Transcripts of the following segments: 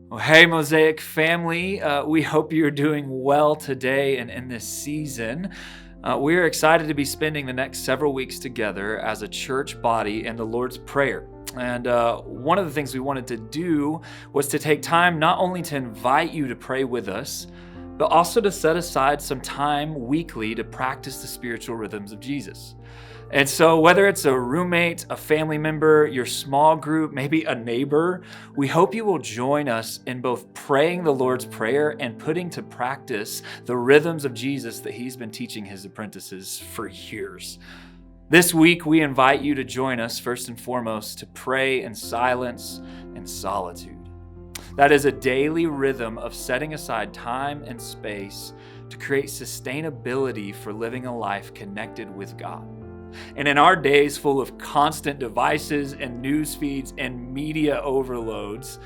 Well, hey, Mosaic family. We hope you're doing well today and in this season. We're excited to be spending the next several weeks together as a church body in the Lord's Prayer. And one of the things we wanted to do was to take time not only to invite you to pray with us, but also to set aside some time weekly to practice the spiritual rhythms of Jesus. And so, whether it's a roommate, a family member, your small group, maybe a neighbor, we hope you will join us in both praying the Lord's Prayer and putting to practice the rhythms of Jesus that he's been teaching his apprentices for years. This week, we invite you to join us first and foremost to pray in silence and solitude. That is a daily rhythm of setting aside time and space to create sustainability for living a life connected with God. And in our days full of constant devices and news feeds and media overloads,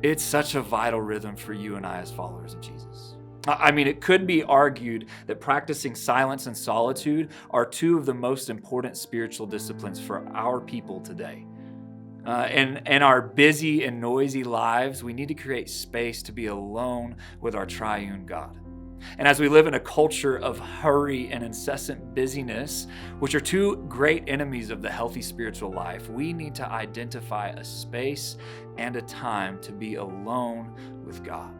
it's such a vital rhythm for you and I as followers of Jesus. I mean, it could be argued that practicing silence and solitude are two of the most important spiritual disciplines for our people today. In our busy and noisy lives, we need to create space to be alone with our triune God. And as we live in a culture of hurry and incessant busyness, which are two great enemies of the healthy spiritual life, we need to identify a space and a time to be alone with God.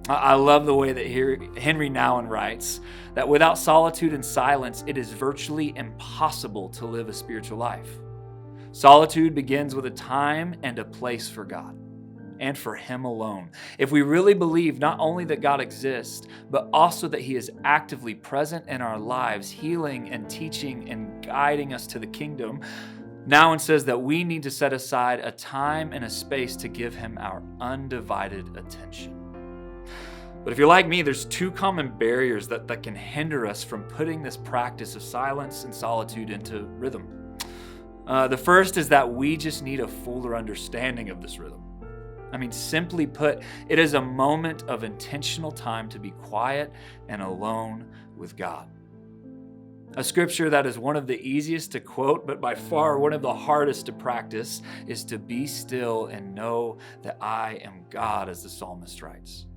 I love the way that Henry Nouwen writes that without solitude and silence, it is virtually impossible to live a spiritual life. Solitude begins with a time and a place for God, and for him alone. If we really believe not only that God exists, but also that he is actively present in our lives, healing and teaching and guiding us to the kingdom, Nouwen says that we need to set aside a time and a space to give him our undivided attention. But if you're like me, there's two common barriers that can hinder us from putting this practice of silence and solitude into rhythm. The first is that we just need a fuller understanding of this rhythm. I mean, simply put, it is a moment of intentional time to be quiet and alone with God. A scripture that is one of the easiest to quote, but by far one of the hardest to practice, is to be still and know that I am God, as the psalmist writes.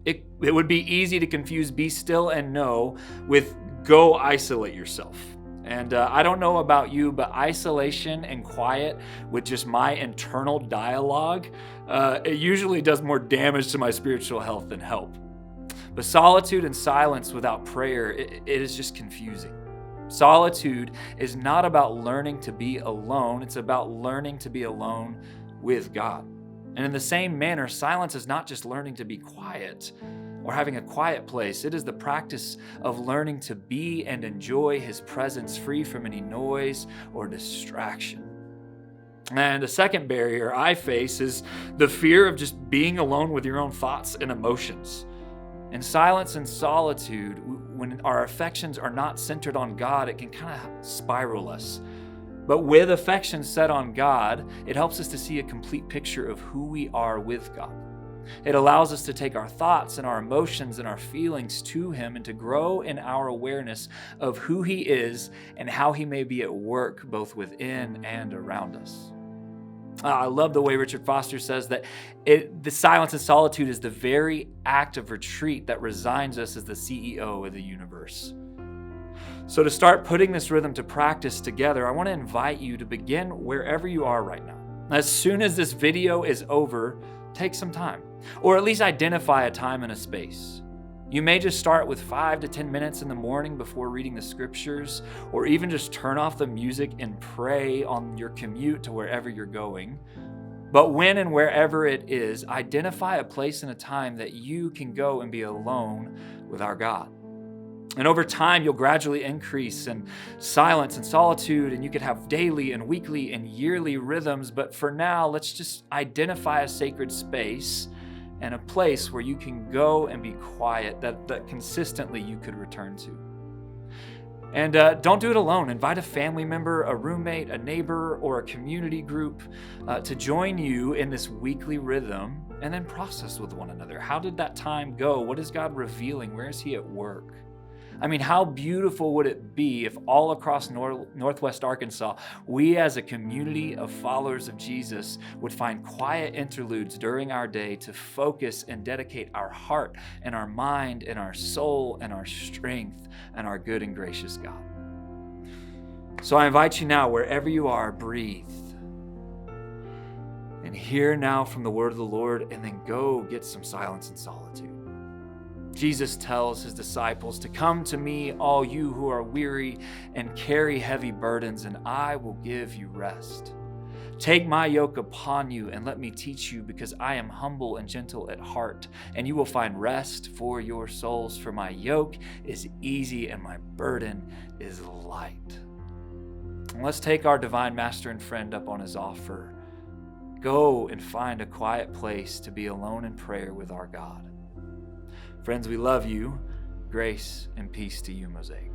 It would be easy to confuse be still and know with go isolate yourself. And I don't know about you, but isolation and quiet with just my internal dialogue, it usually does more damage to my spiritual health than help. But solitude and silence without prayer, it is just confusing. Solitude is not about learning to be alone. It's about learning to be alone with God. And in the same manner, silence is not just learning to be quiet or having a quiet place. It is the practice of learning to be and enjoy his presence free from any noise or distraction. And the second barrier I face is the fear of just being alone with your own thoughts and emotions. In silence and solitude, when our affections are not centered on God, it can kind of spiral us. But with affections set on God, it helps us to see a complete picture of who we are with God. It allows us to take our thoughts and our emotions and our feelings to him and to grow in our awareness of who he is and how he may be at work both within and around us. I love the way Richard Foster says that the silence and solitude is the very act of retreat that resigns us as the CEO of the universe. So to start putting this rhythm to practice together, I want to invite you to begin wherever you are right now. As soon as this video is over, take some time, or at least identify a time and a space. You may just start with 5 to 10 minutes in the morning before reading the scriptures, or even just turn off the music and pray on your commute to wherever you're going. But when and wherever it is, identify a place and a time that you can go and be alone with our God. And over time, you'll gradually increase in silence and solitude, and you could have daily and weekly and yearly rhythms. But for now, let's just identify a sacred space and a place where you can go and be quiet that consistently you could return to. And don't do it alone. Invite a family member, a roommate, a neighbor, or a community group to join you in this weekly rhythm, and then process with one another. How did that time go? What is God revealing? Where is he at work? I mean, how beautiful would it be if all across Northwest Arkansas, we as a community of followers of Jesus would find quiet interludes during our day to focus and dedicate our heart and our mind and our soul and our strength and our good and gracious God. So I invite you now, wherever you are, breathe and hear now from the word of the Lord, and then go get some silence and solitude. Jesus tells his disciples to come to me, all you who are weary and carry heavy burdens, and I will give you rest. Take my yoke upon you and let me teach you, because I am humble and gentle at heart, and you will find rest for your souls. For my yoke is easy and my burden is light. And let's take our divine master and friend up on his offer. Go and find a quiet place to be alone in prayer with our God. Friends, we love you. Grace and peace to you, Mosaic.